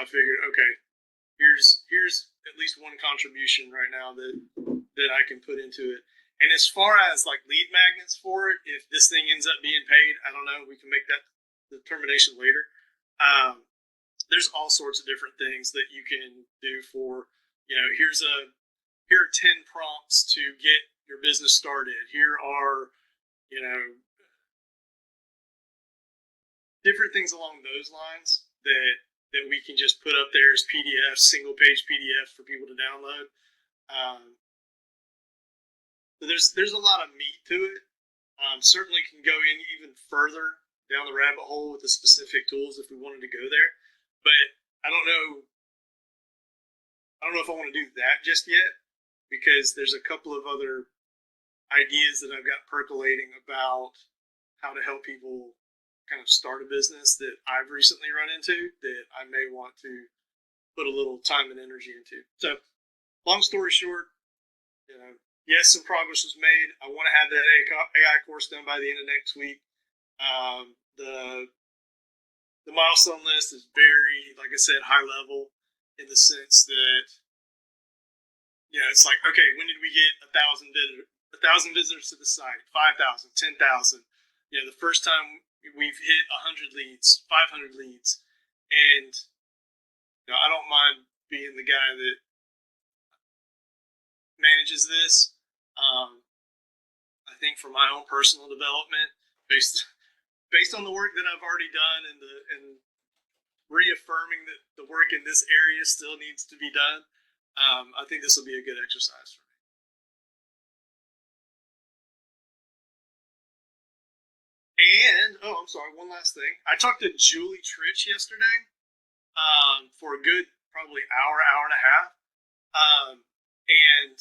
I figured, okay, here's at least one contribution right now that I can put into it. And as far as like lead magnets for it, if this thing ends up being paid, I don't know. We can make that determination later. There's all sorts of different things that you can do for, here are 10 prompts to get your business started. Here are, different things along those lines that we can just put up there as PDFs, single page PDF for people to download. So there's a lot of meat to it. Certainly can go in even further down the rabbit hole with the specific tools if we wanted to go there. But I don't know if I want to do that just yet, because there's a couple of other ideas that I've got percolating about how to help people kind of start a business that I've recently run into that I may want to put a little time and energy into. So, long story short, yes, some progress was made. I want to have that AI course done by the end of next week. The milestone list is very, like I said, high level in the sense that, it's like, okay, when did we get 1,000 visitors to the site? 5,000, 10,000. The first time we've hit 100 leads, 500 leads, and I don't mind being the guy that manages this. I think for my own personal development, based on the work that I've already done and reaffirming that the work in this area still needs to be done, I think this will be a good exercise for me. And, I'm sorry, one last thing. I talked to Julie Tritch yesterday for a good probably hour and a half. And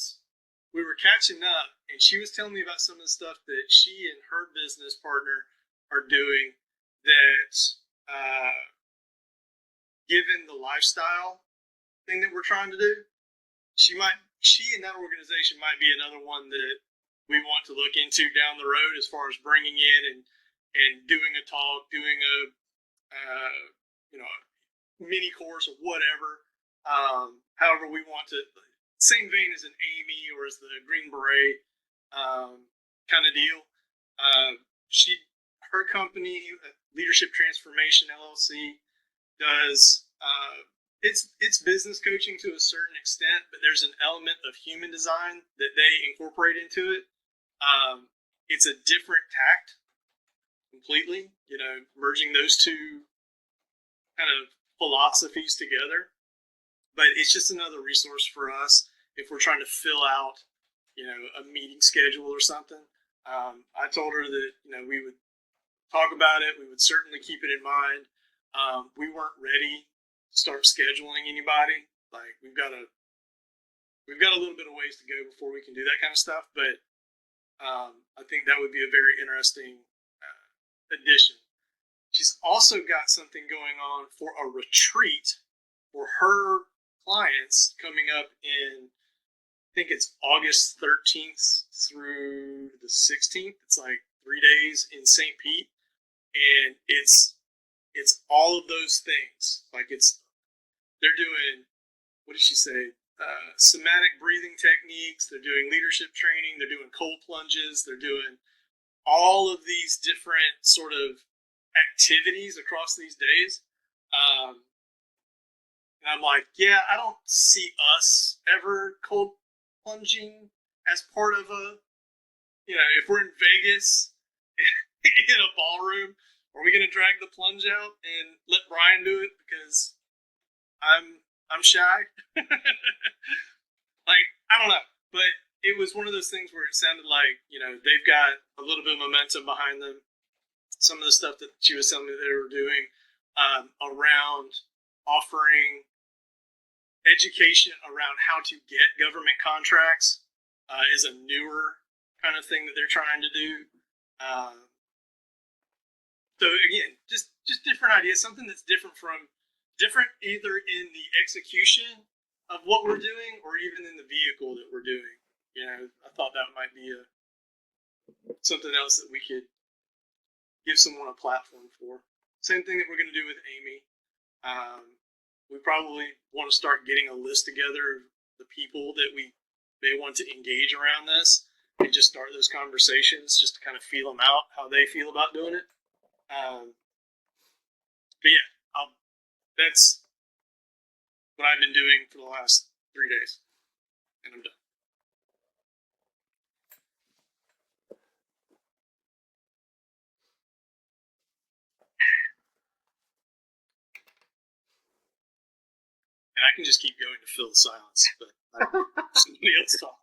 we were catching up, and she was telling me about some of the stuff that she and her business partner are doing that, given the lifestyle thing that we're trying to do, she and that organization might be another one that we want to look into down the road as far as bringing in and doing a talk, doing a mini course or whatever. However we want to, same vein as an Amy or as the Green Beret kind of deal. Her company, Leadership Transformation LLC, does it's business coaching to a certain extent, but there's an element of human design that they incorporate into it. It's a different tact completely, merging those two kind of philosophies together. But it's just another resource for us if we're trying to fill out, a meeting schedule or something. I told her that, we would talk about it. We would certainly keep it in mind. We weren't ready to start scheduling anybody. Like we've got a little bit of ways to go before we can do that kind of stuff. But I think that would be a very interesting addition. She's also got something going on for a retreat for her clients coming up in, I think it's August 13th through the 16th. It's like 3 days in St. Pete. And it's all of those things. Like they're doing, what did she say? Somatic breathing techniques. They're doing leadership training. They're doing cold plunges. They're doing all of these different sort of activities across these days. And I'm like, yeah, I don't see us ever cold plunging as part of if we're in Vegas in a ballroom, are we going to drag the plunge out and let Brian do it because I'm shy? Like, I don't know. But it was one of those things where it sounded like, they've got a little bit of momentum behind them. Some of the stuff that she was telling me they were doing around offering education around how to get government contracts is a newer kind of thing that they're trying to do. So again, just different ideas, something that's different either in the execution of what we're doing or even in the vehicle that we're doing. I thought that might be something else that we could give someone a platform for. Same thing that we're going to do with Amy. we probably want to start getting a list together of the people that we may want to engage around this and just start those conversations just to kind of feel them out, how they feel about doing it. But yeah, that's what I've been doing for the last 3 days, and I'm done. And I can just keep going to fill the silence, but somebody else talk.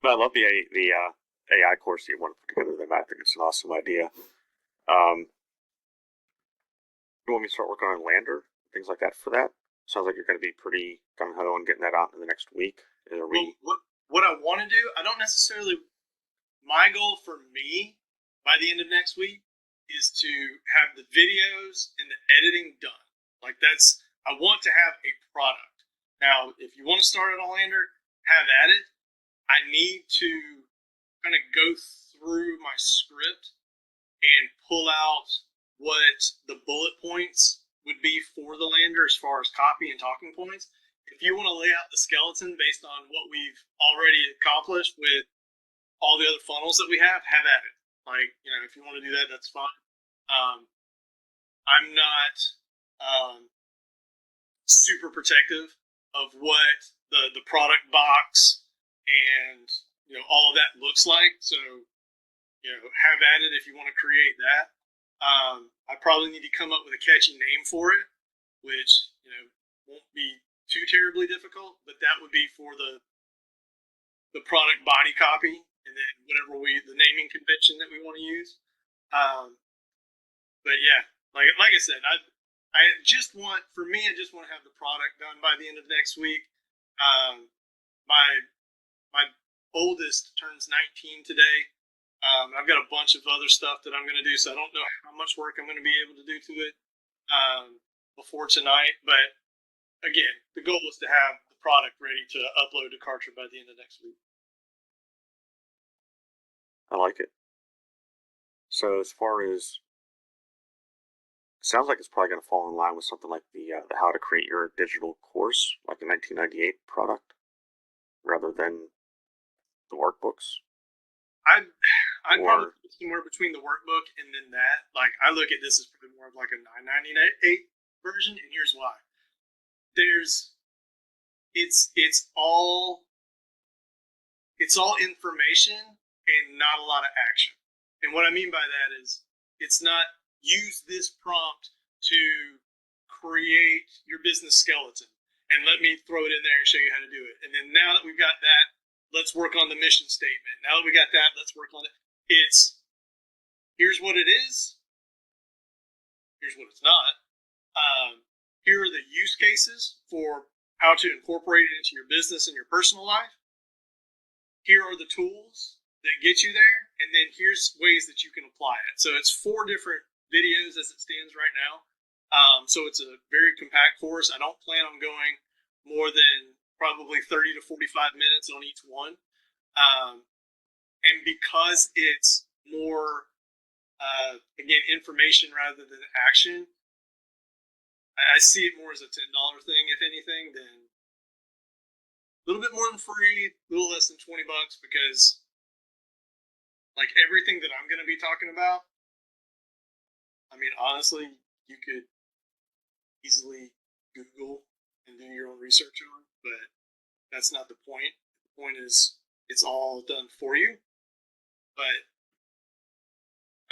But I love the AI course that you want to put together. I think it's an awesome idea. You want me to start working on Lander, things like that for that? Sounds like you're going to be pretty gung ho on getting that out in the next week. What I want to do, I don't necessarily. My goal for me by the end of next week is to have the videos and the editing done. Like I want to have a product. Now, if you want to start at Lander, have at it. I need to kind of go through my script and pull out what the bullet points would be for the Lander as far as copy and talking points. If you want to lay out the skeleton based on what we've already accomplished with all the other funnels that we have at it. Like, if you want to do that, that's fine. I'm not super protective of what the product box and all of that looks like. So have at it if you want to create that. I probably need to come up with a catchy name for it, which won't be too terribly difficult, but that would be for the product body copy, and then whatever the naming convention that we want to use. But yeah, like I said, I just want to have the product done by the end of next week. My oldest turns 19 today. I've got a bunch of other stuff that I'm going to do, so I don't know how much work I'm going to be able to do to it before tonight. But again, the goal is to have the product ready to upload to Kartra by the end of next week. I like it. So as far as, it sounds like it's probably going to fall in line with something like the How to Create Your Digital course, like the 1998 product, rather than the workbooks. I'd probably put somewhere between the workbook and then that. Like, I look at this as probably more of like a $9.98 version, and here's why. It's all information and not a lot of action. And what I mean by that is, it's not use this prompt to create your business skeleton and let me throw it in there and show you how to do it. And then now that we've got that, let's work on the mission statement. Now that we got that, let's work on it. It's, here's what it is. Here's what it's not. Here are the use cases for how to incorporate it into your business and your personal life. Here are the tools that get you there. And then here's ways that you can apply it. So it's 4 different videos as it stands right now. So it's a very compact course. I don't plan on going more than probably 30 to 45 minutes on each one. And because it's more, again, information rather than action, I see it more as a $10 thing, if anything, than a little bit more than free, a little less than $20, because like everything that I'm going to be talking about, I mean, honestly, you could easily Google and do your own research on, but that's not the point. The point is it's all done for you. But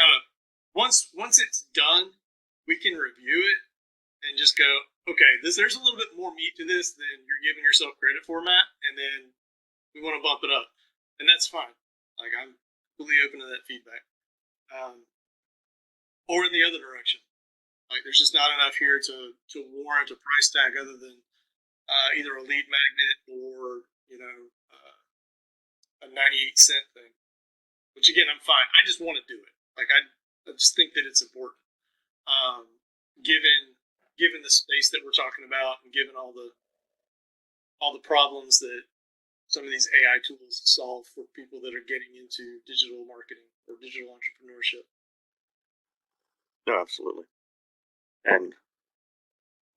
I don't know. Once it's done, we can review it and just go, okay, there's a little bit more meat to this than you're giving yourself credit for, Matt, and then we want to bump it up. And that's fine. Like, I'm completely open to that feedback. Or in the other direction. Like, there's just not enough here to warrant a price tag other than either a lead magnet or, a 98-cent thing. Which, again, I'm fine. I just want to do it. Like, I just think that it's important. Given the space that we're talking about and given all the problems that some of these AI tools solve for people that are getting into digital marketing or digital entrepreneurship. No, absolutely. And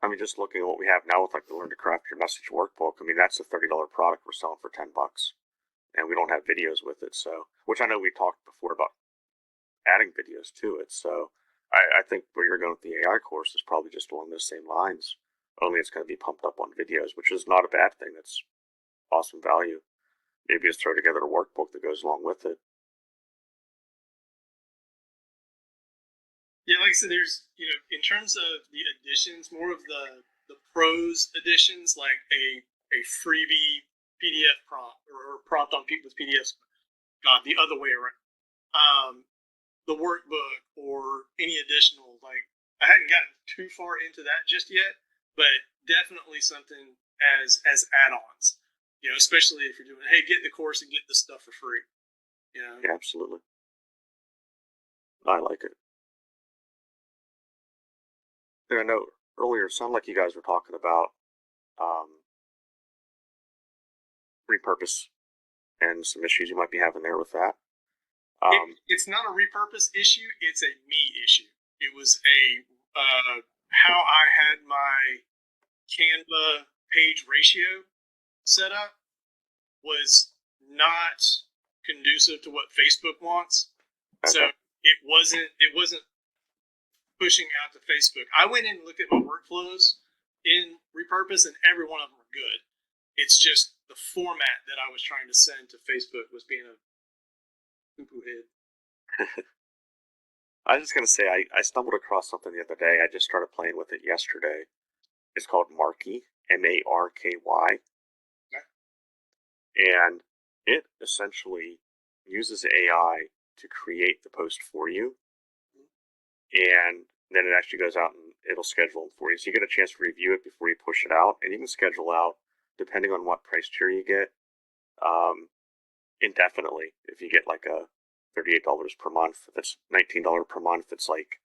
I mean, just looking at what we have now with like the Learn to Craft Your Message workbook, I mean, that's a $30 product we're selling for $10, and we don't have videos with it. So, which I know we talked before about adding videos to it. So, I think where you're going with the AI course is probably just along those same lines. Only it's going to be pumped up on videos, which is not a bad thing. That's awesome value. Maybe just throw together a workbook that goes along with it. Yeah, like I said, there's, in terms of the editions, more of the pros editions, like a freebie PDF prompt or prompt on with PDFs. God, the other way around. The workbook or any additional, like, I hadn't gotten too far into that just yet, but definitely something as add-ons. Especially if you're doing, hey, get the course and get this stuff for free. Yeah, absolutely. I like it. And I know earlier it sounded like you guys were talking about repurpose and some issues you might be having there with that. It's not a repurpose issue. It's a me issue. It was a how I had my Canva page ratio set up was not conducive to what Facebook wants. Okay. So it wasn't pushing out to Facebook. I went in and looked at my workflows in repurpose, and every one of them were good. It's just the format that I was trying to send to Facebook was being a poo-poo head. I was just going to say, I stumbled across something the other day. I just started playing with it yesterday. It's called Marky, M-A-R-K-Y. Okay. And it essentially uses AI to create the post for you. And then it actually goes out and it'll schedule them for you. So you get a chance to review it before you push it out. And you can schedule out, depending on what price tier you get, indefinitely. If you get like a $38 per month, if it's $19 per month, it's like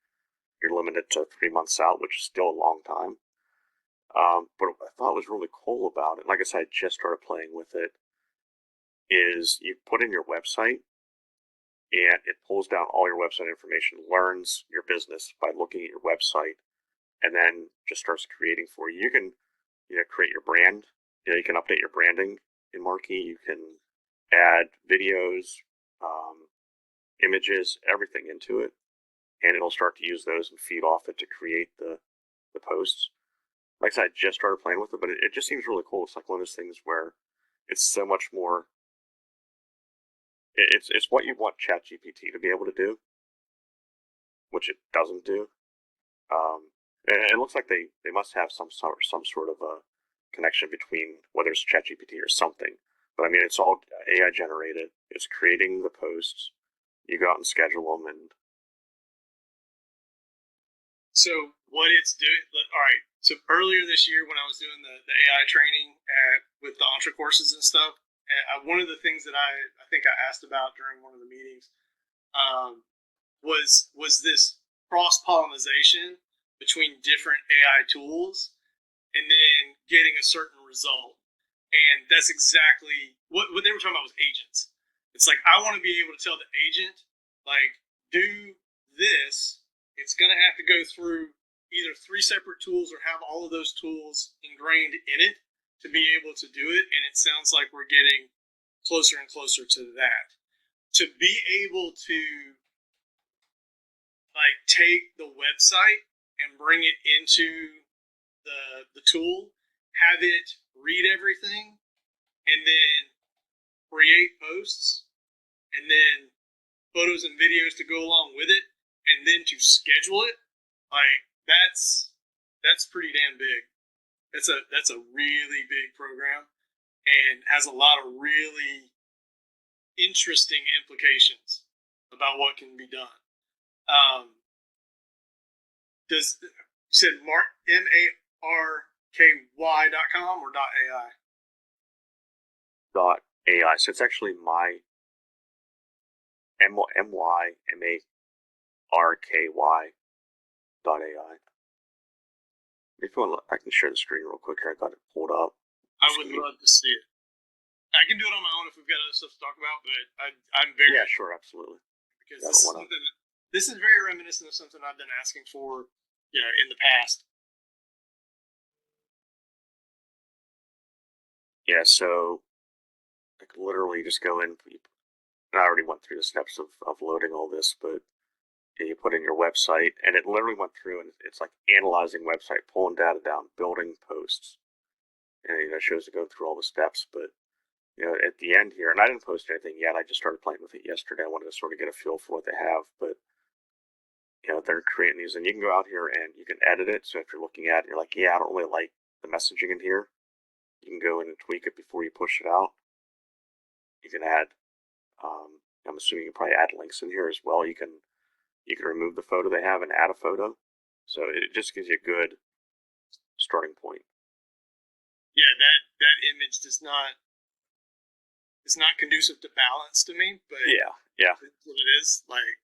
you're limited to 3 months out, which is still a long time. But what I thought was really cool about it, like I said, I just started playing with it, is you put in your website and it pulls down all your website information, learns your business by looking at your website, and then just starts creating for you. You can, create your brand. You can update your branding in Marquee. You can add videos, images, everything into it, and it'll start to use those and feed off it to create the posts. Like I said, I just started playing with it, but it just seems really cool. It's like one of those things where it's so much more. It's what you want ChatGPT to be able to do, which it doesn't do. And it looks like they must have some sort of a connection between whether it's ChatGPT or something. But I mean, it's all AI generated. It's creating the posts. You go out and schedule them, and so what it's doing. All right. So earlier this year, when I was doing the AI training with the Entre courses and stuff, one of the things that I think I asked about during one of the meetings was this cross pollination between different AI tools and then getting a certain result. And that's exactly what they were talking about was agents. It's like, I want to be able to tell the agent, like, do this. It's going to have to go through either 3 separate tools or have all of those tools ingrained in it to be able to do it. And it sounds like we're getting closer and closer to that. To be able to like take the website and bring it into the tool, have it read everything, and then create posts, and then photos and videos to go along with it, and then to schedule it, like that's pretty damn big. That's a really big program and has a lot of really interesting implications about what can be done. Does you said Mark MARKY.com or .ai? .ai. So it's actually my MYMARKY.ai. If you want, I can share the screen real quick here. I got it pulled up. I would love to see it. I can do it on my own if we've got other stuff to talk about, but I'm very sure, absolutely. Because this is very reminiscent of something I've been asking for in the past. Yeah, so I could literally just go in. I already went through the steps of loading all this, but you put in your website, and it literally went through, and it's like analyzing website, pulling data down, building posts, and it shows to go through all the steps. But at the end here, and I didn't post anything yet. I just started playing with it yesterday. I wanted to sort of get a feel for what they have, but they're creating these, and you can go out here and you can edit it. So if you're looking at it, you're like, yeah, I don't really like the messaging in here. You can go in and tweak it before you push it out. You can add. I'm assuming you can probably add links in here as well. You can remove the photo they have and add a photo. So it just gives you a good starting point. Yeah, that image is not conducive to balance to me, but yeah, that's what it is. Like,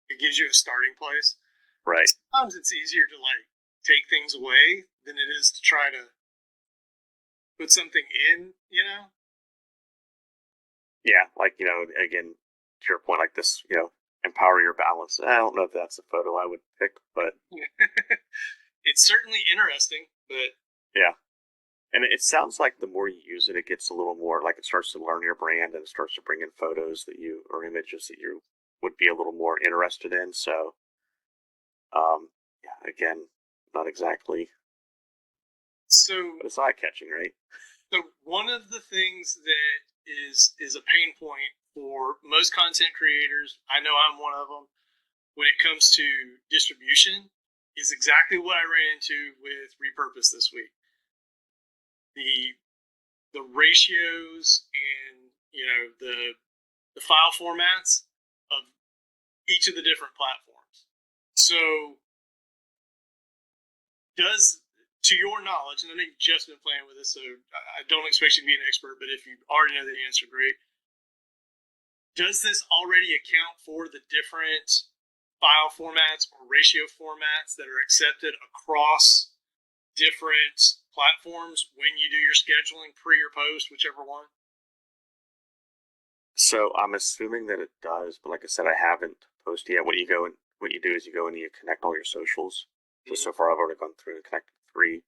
it gives you a starting place. Right. Sometimes it's easier to like take things away than it is to try to put something in, Yeah, like, again, to your point, like this, empower your balance. I don't know if that's a photo I would pick, but it's certainly interesting, but yeah. And it sounds like the more you use it, it gets a little more like it starts to learn your brand and it starts to bring in photos or images that you would be a little more interested in. So, yeah, again, not exactly. So, but it's eye catching, right? So one of the things that is a pain point for most content creators, I know I'm one of them, when it comes to distribution, is exactly what I ran into with Repurpose this week. The ratios and the file formats of each of the different platforms. So to your knowledge, and I know you've just been playing with this, so I don't expect you to be an expert, but if you already know the answer, great. Does this already account for the different file formats or ratio formats that are accepted across different platforms when you do your scheduling, pre or post, whichever one? So I'm assuming that it does, but like I said, I haven't posted yet. What you do is you go and you connect all your socials. So far I've already gone through and connected 3.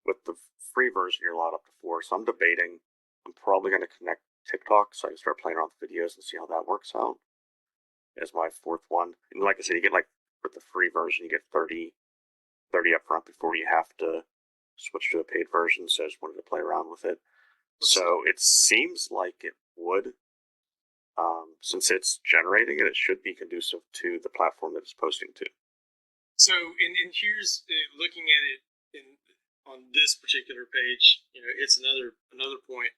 With the free version, you're allowed up to 4. So I'm debating. I'm probably going to connect TikTok so I can start playing around with videos and see how that works out as my 4th one. And like I said, you get with the free version, you get 30 up front before you have to switch to a paid version. So I just wanted to play around with it. So it seems like it would. Since it's generating it, it should be conducive to the platform that it's posting to. So, and here's looking at it on this particular page. It's another point.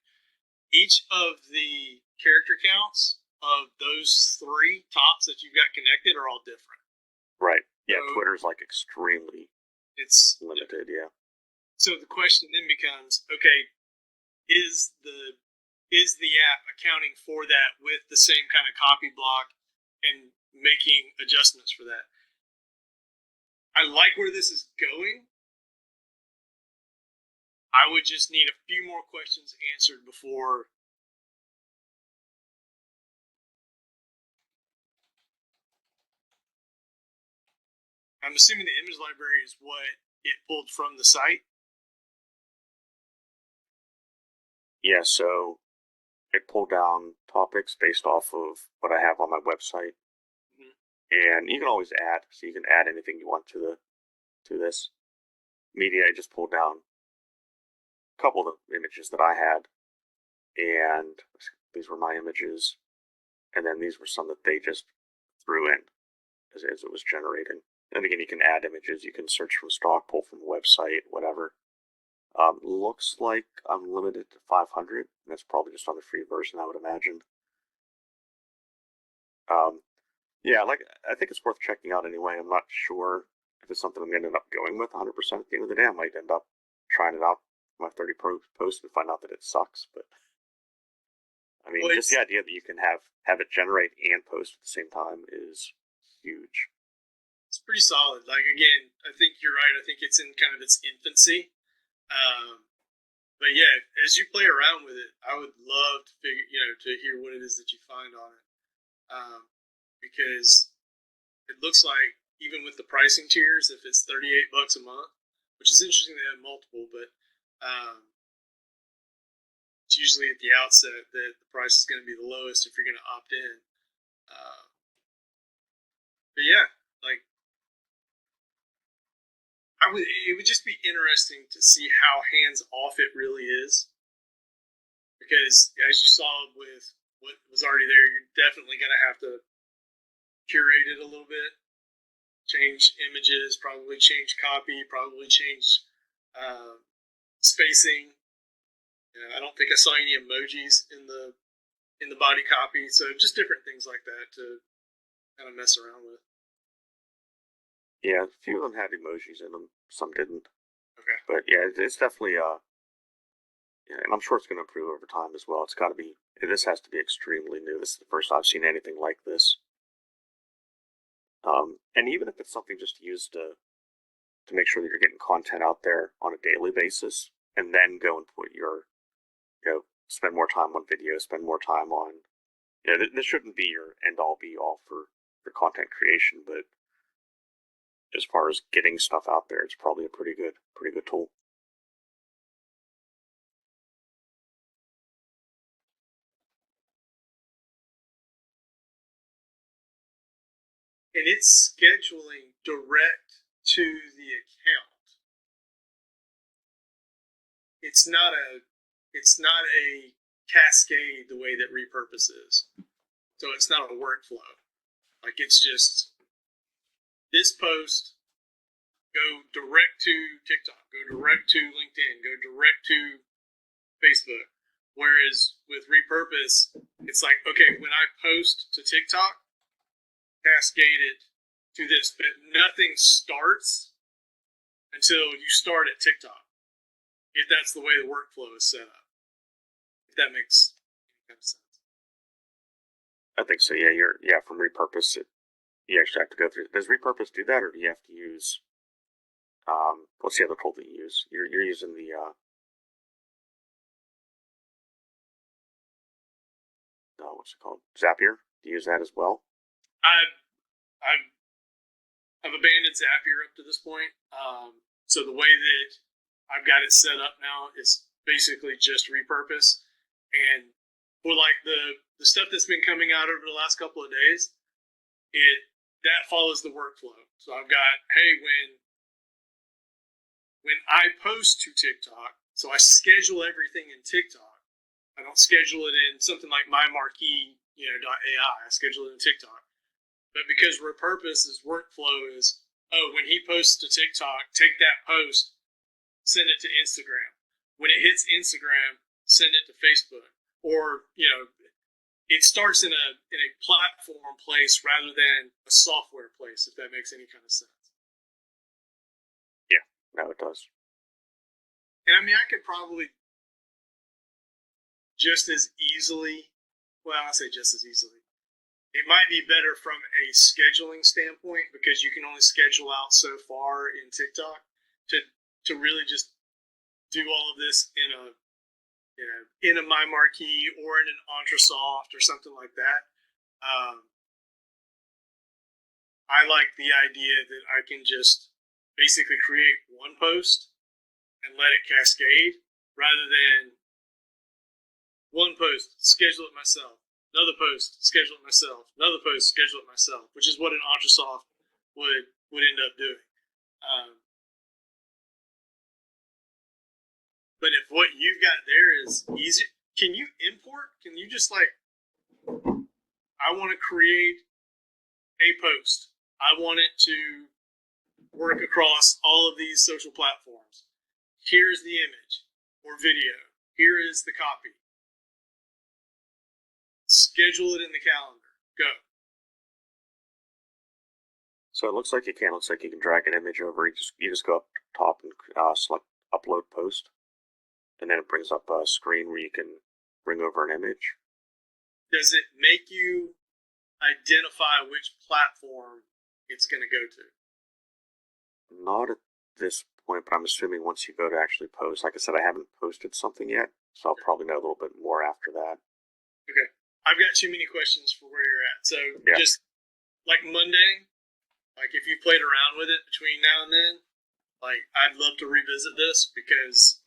Each of the character counts of those 3 tops that you've got connected are all different. Right. Yeah. So, Twitter's like extremely. It's limited. Yeah. So the question then becomes, okay, is the app accounting for that with the same kind of copy block and making adjustments for that? I like where this is going. I would just need a few more questions answered before. I'm assuming the image library is what it pulled from the site. Yeah, so it pulled down topics based off of what I have on my website. Mm-hmm. And you can always add, so you can add anything you want to this. Media, I just pulled down a couple of the images that I had, and these were my images, and then these were some that they just threw in as it was generating. And again, you can add images, you can search from stock, pull from the website, whatever. Looks like I'm limited to 500, and that's probably just on the free version, I would imagine. Yeah, I think it's worth checking out anyway. I'm not sure if it's something I'm going to end up going with 100% at the end of the day. I might end up trying it out my 30 post and find out that it sucks. But I mean, just the idea that you can have it generate and post at the same time is huge. It's pretty solid. Like, again, I think you're right. I think it's in kind of its infancy. But yeah, as you play around with it, I would love to hear what it is that you find on it. Because it looks like even with the pricing tiers, if it's $38 a month, which is interesting they have multiple, but it's usually at the outset that the price is going to be the lowest if you're going to opt in. But yeah, like it would just be interesting to see how hands off it really is, because as you saw with what was already there, you're definitely going to have to curate it a little bit, change images, probably change copy, probably change spacing. I don't think I saw any emojis in the body copy, so just different things like that to kind of mess around with. Yeah, a few of them had emojis in them, some didn't. Okay. But yeah, it's definitely yeah, and I'm sure it's going to improve over time as well. It's got to be. This has to be extremely new. This is the first I've seen anything like this. And even if it's something just used to make sure that you're getting content out there on a daily basis, and then go and put your, spend more time on video, spend more time on, this shouldn't be your end all be all for content creation, but as far as getting stuff out there, it's probably a pretty good tool. And it's scheduling direct to the account. It's not a cascade the way that Repurpose is. So it's not a workflow. Like, it's just this post, go direct to TikTok, go direct to LinkedIn, go direct to Facebook. Whereas with Repurpose, it's like, okay, when I post to TikTok, cascade it to this, but nothing starts until you start at TikTok, if that's the way the workflow is set up. If that makes any kind of sense. I think so. Yeah, from Repurpose, you actually have to go through. Does Repurpose do that, or do you have to use? What's the other tool that you use? You're using the. What's it called? Zapier. Do you use that as well? I've abandoned Zapier up to this point. So the way that I've got it set up now is basically just Repurpose, and for like the stuff that's been coming out over the last couple of days, that follows the workflow. So I've got, hey, when I post to TikTok, so I schedule everything in TikTok. I don't schedule it in something like MyMarquee, .ai. I schedule it in TikTok. But because Repurpose's workflow is, when he posts to TikTok, take that post, send it to Instagram. When it hits Instagram, send it to Facebook. Or, it starts in a platform place rather than a software place, if that makes any kind of sense. Yeah, no, it does. And I mean, I could probably just as easily, I say just as easily, it might be better from a scheduling standpoint, because you can only schedule out so far in TikTok to really just do all of this in a MyMarquee or in an Entrasoft or something like that. I like the idea that I can just basically create one post and let it cascade, rather than one post, schedule it myself, another post, schedule it myself, another post, schedule it myself, which is what an Entrasoft would end up doing. But if what you've got there is easy, can you import? Can you just I want to create a post. I want it to work across all of these social platforms. Here's the image or video. Here is the copy. Schedule it in the calendar. Go. So it looks like you can. Looks like you can drag an image over. You just go up top and select upload post, and then it brings up a screen where you can bring over an image. Does it make you identify which platform it's going to go to? Not at this point, but I'm assuming once you go to actually post. Like I said, I haven't posted something yet, so I'll probably know a little bit more after that. Okay. I've got too many questions for where you're at. So Just like Monday, Like, if you played around with it between now and then, like, I'd love to revisit this because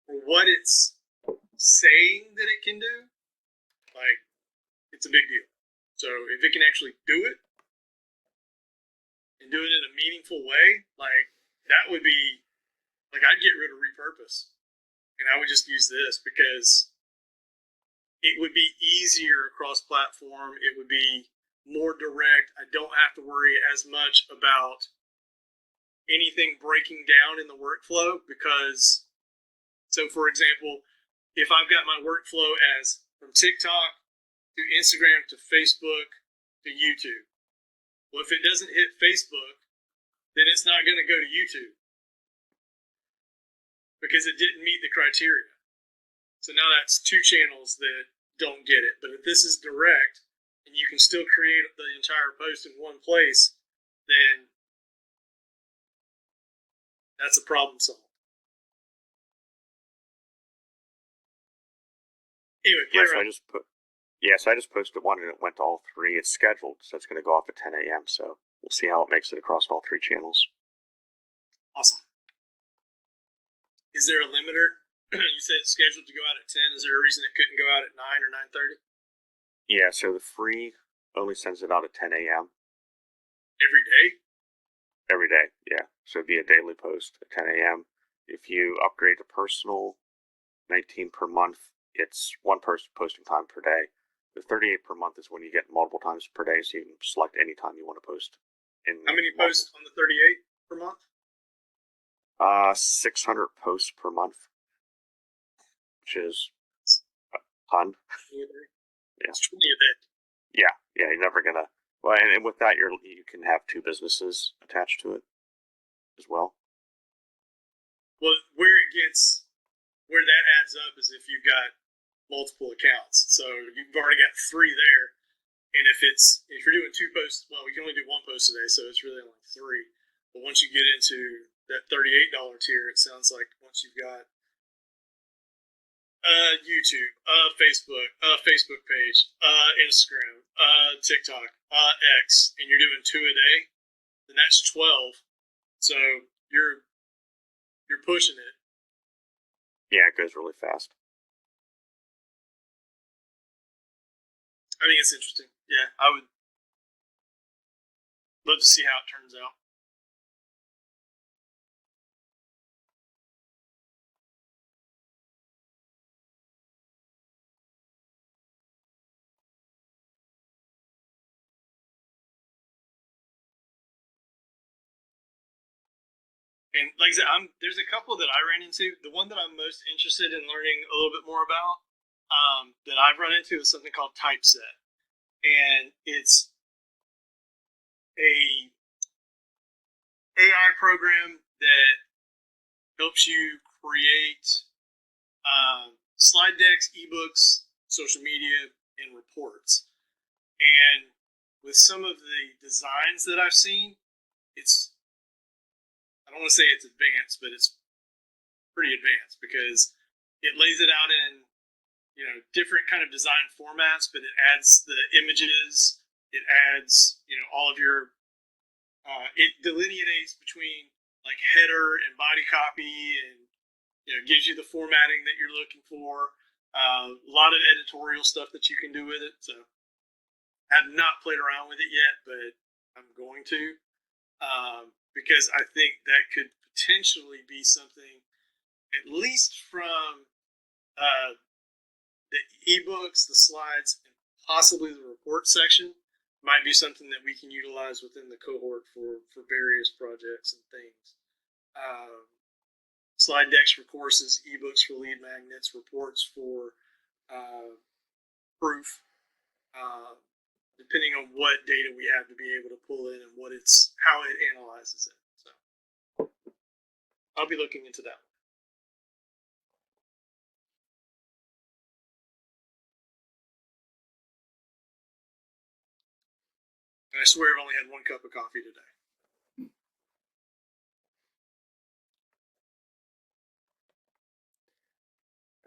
for what it's saying that it can do, like, it's a big deal. So if it can actually do it and do it in a meaningful way, like, that would be, like, I'd get rid of repurpose and I would just use this because it would be easier across platform. It would be more direct. I don't have to worry as much about anything breaking down in the workflow because, so for example, if I've got my workflow as from TikTok to Instagram to Facebook to YouTube, well, if it doesn't hit Facebook, then it's not going to go to YouTube because it didn't meet the criteria. So now that's two channels that don't get it. But if this is direct and you can still create the entire post in one place, then that's a problem solved. Anyway, so I just posted one and it went to all three. It's scheduled, so it's going to go off at 10 a.m. So we'll see how it makes it across all three channels. Awesome. Is there a limiter? You said it's scheduled to go out at 10. Is there a reason it couldn't go out at 9 or 9:30? Yeah, so the free only sends it out at 10 a.m. Every day? Every day, yeah. So it'd be a daily post at 10 a.m. If you upgrade to personal, 19 per month, it's one person posting time per day. The 38 per month is when you get multiple times per day, so you can select any time you want to post. How many posts on the 38 per month? 600 posts per month, which is a ton. Yeah. It's 20 a day. Yeah, you're never gonna. Well, and with that, you can have two businesses attached to it as well. Well, where that adds up is if you've got multiple accounts. So you've already got 3 there, and if you're doing 2 posts, well, we can only do 1 post a day, so it's really only 3. But once you get into that $38 tier, it sounds like once you've got YouTube, Facebook page, Instagram, TikTok, X, and you're doing 2 a day, then that's 12. So you're pushing it. Yeah, it goes really fast. I think it's interesting. Yeah, I would love to see how it turns out. And like I said, there's a couple that I ran into. The one that I'm most interested in learning a little bit more about that I've run into is something called Typeset. And it's a AI program that helps you create slide decks, ebooks, social media, and reports. And with some of the designs that I've seen, I don't want to say it's advanced, but it's pretty advanced because it lays it out in different kind of design formats, but it adds the images, it adds all of your it delineates between like header and body copy, and gives you the formatting that you're looking for. A lot of editorial stuff that you can do with it. So I have not played around with it yet, but I'm going to. Because I think that could potentially be something, at least from the ebooks, the slides, and possibly the report section, might be something that we can utilize within the cohort for various projects and things. Slide decks for courses, ebooks for lead magnets, reports for proof, depending on what data we have to be able to pull in and how it analyzes it. So I'll be looking into that one. And I swear I've only had 1 cup of coffee today.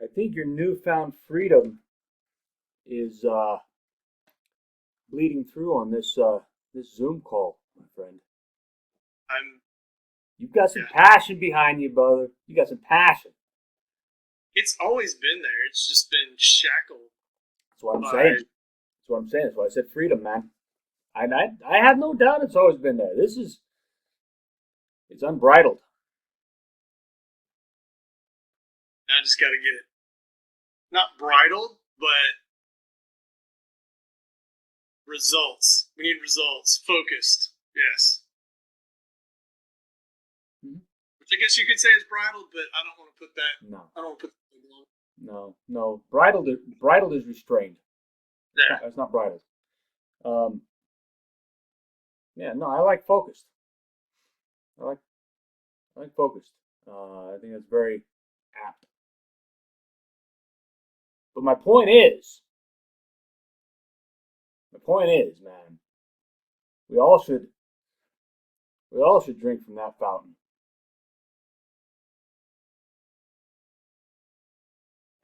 I think your newfound freedom is bleeding through on this Zoom call. my friend. You've got some passion behind you, brother. You got some passion. It's always been there. It's just been shackled. That's what I'm saying. That's what I'm saying. That's why I said freedom, man. I have no doubt it's always been there. It's unbridled. I just got to get it. Not bridled, but results. We need results. Focused. Yes. Mm-hmm. Which I guess you could say is bridled, but I don't want to put that. No. I don't want to put that on. No. Bridled is restrained. Yeah. It's not bridled. Yeah, no, I like focused. I like focused. I think that's very apt. But my point is, man, we all should drink from that fountain.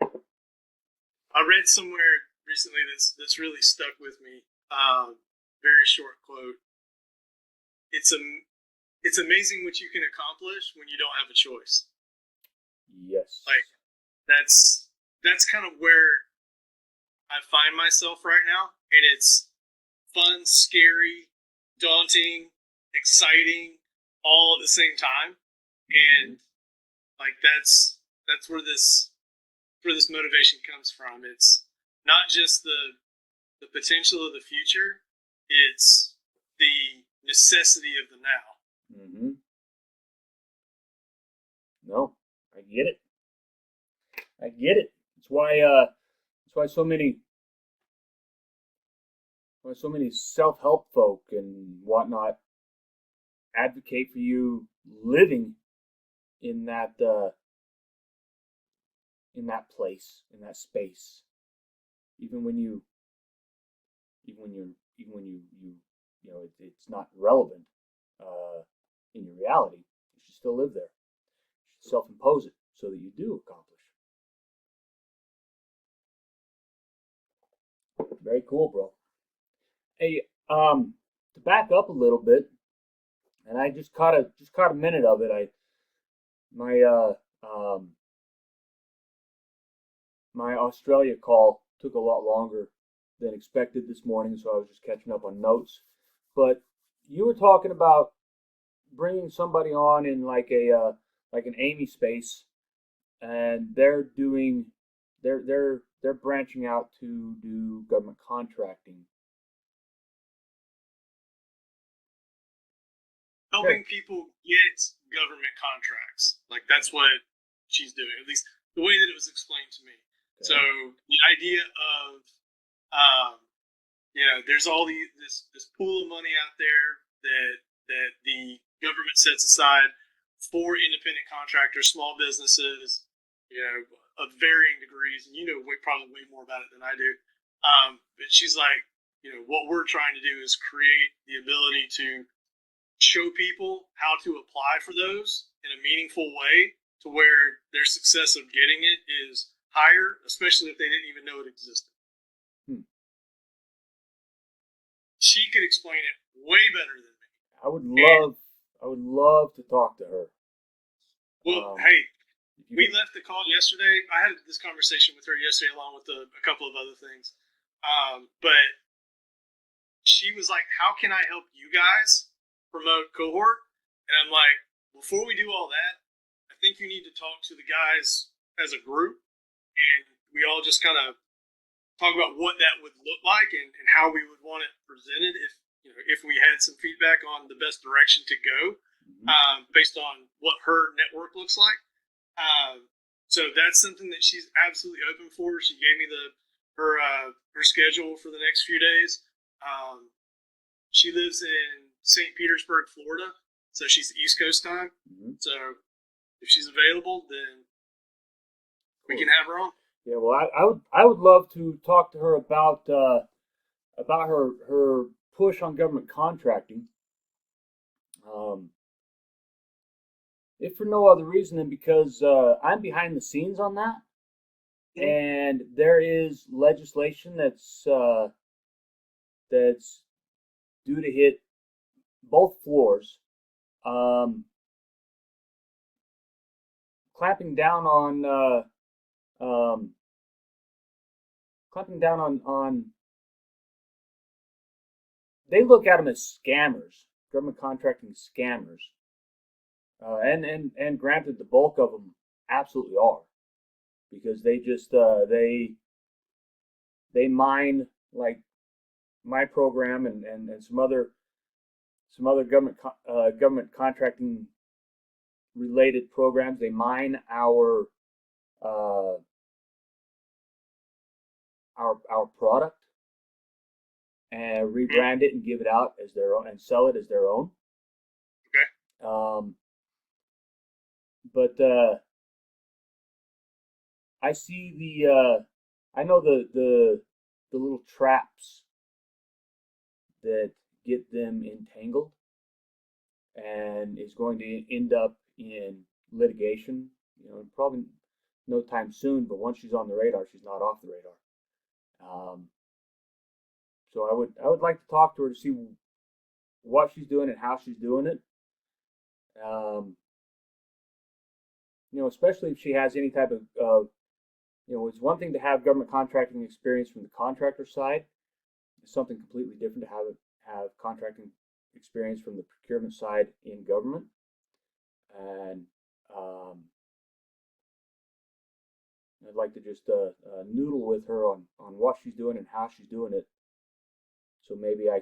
I read somewhere recently that's really stuck with me. Very short quote. It's amazing what you can accomplish when you don't have a choice. Yes. Like that's kind of where I find myself right now, and it's fun, scary, daunting, exciting, all at the same time. And like that's where this motivation comes from. It's not just the potential of the future, it's the necessity of the now. Mm-hmm. No, I get it. It's why so many self-help folk and whatnot advocate for you living in that place, in that space, even when you know it's not relevant in your reality. You should still live there. You should self-impose it so that you do accomplish. Very cool, bro. Hey, to back up a little bit, and I just caught a minute of it. My Australia call took a lot longer than expected this morning, so I was just catching up on notes. But you were talking about bringing somebody on in like an Amy space, and they're branching out to do government contracting. Helping people get government contracts. Like that's what she's doing, at least the way that it was explained to me. Okay. So the idea of, there's all this pool of money out there that the government sets aside for independent contractors, small businesses, of varying degrees, and probably way more about it than I do. But she's like, what we're trying to do is create the ability to show people how to apply for those in a meaningful way to where their success of getting it is higher, especially if they didn't even know it existed. She could explain it way better than me. I would love to talk to her. Well, hey, we left the call yesterday. I had this conversation with her yesterday along with a couple of other things. But she was like, how can I help you guys promote Cohort? And I'm like, before we do all that, I think you need to talk to the guys as a group, and we all just kind of talk about what that would look like and how we would want it presented if we had some feedback on the best direction to go, based on what her network looks like. So that's something that she's absolutely open for. She gave me her schedule for the next few days. She lives in St. Petersburg, Florida, so she's East Coast time. So if she's available, then we can have her on. Yeah, well, I would love to talk to her about her push on government contracting. If for no other reason than because I'm behind the scenes on that, and there is legislation that's due to hit both floors, clamping down on they look at them as scammers, government contracting scammers, and granted, the bulk of them absolutely are, because they just they mine like my program and some other government contracting related programs. They mine uh, our product and rebrand it and give it out as their own and sell it as their own. Okay. But I see I know the little traps that get them entangled and is going to end up in litigation. Probably no time soon. But once she's on the radar, she's not off the radar. So I would like to talk to her to see what she's doing and how she's doing it. Especially if she has any type of it's one thing to have government contracting experience from the contractor side. It's something completely different to have contracting experience from the procurement side in government. And I'd like to just noodle with her on what she's doing and how she's doing it. So maybe I